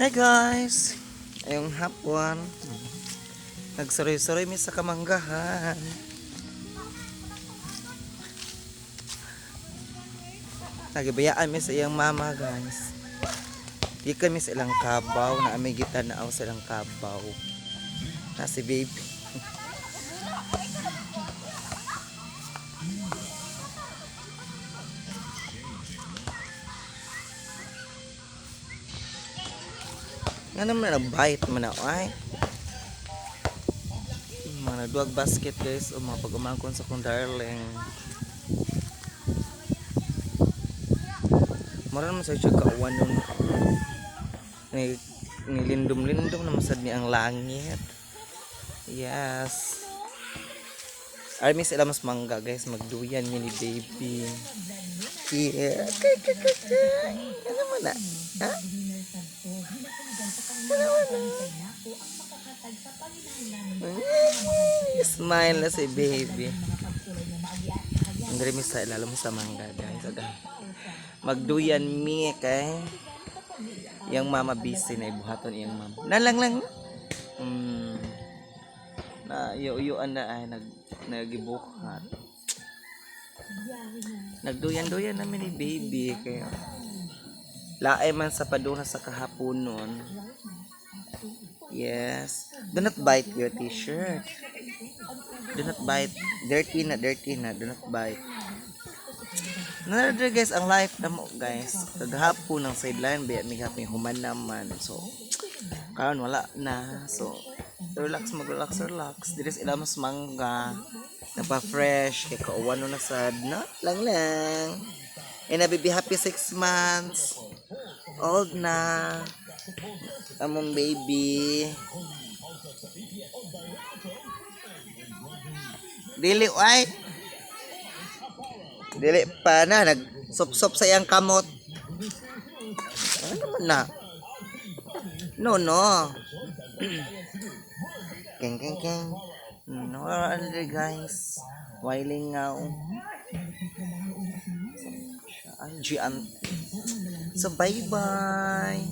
Hey guys! Ayong hapon, nagsuroy-suroy mi sa kamanggahan. Nagibayaan mi sa iyang mama guys. Di kami sa ilang kabaw, na amigitan na ako sa ilang kabaw. Na si baby. Nga naman nag-bite man ako ay. Mga duwag basket guys, o mga pag-umangkon sa kong darling. Mara naman sa siya kauwan nun. Nilindom-lindom naman sad ni ang langit. Yes. Army sila mas mangga guys, magduyan ni baby. Yeah. Ano mo na? Ha? Smile na si baby. Ang dami sa ilalim sa mangga guys. Magduyan mi kay yang mama busy na ibuhaton iyang mama. Nalang na iyo-iyoan na ay nagibuhat. Nagduyan-duyan namin ni baby kaya laay man sa paduna sa kahaponon. Yes. Do not bite your t-shirt. Do not bite. Dirty na. Do not bite. Nandiyan guys, ang life na mo guys. Kaghapon ng sideline, bayat may haping human naman. So, karon wala na. So, relax. Dito sila mas mangga. Napa-fresh. Kaya kauwan na sad. No? Lang. And I be happy 6 months. Old na. Among baby. Dili pa na nagsop-sop sa iyang kamot. Ano naman na? No. Keng. No, guys. Wailing nga. So bye-bye.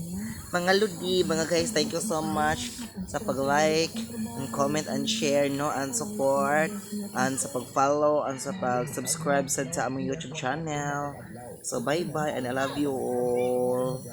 Mga ludi, mga guys, thank you so much sa pag-like and comment and share, no, and support, and sa pag-follow, and sa pag-subscribe sa aming YouTube channel. So bye-bye and I love you all.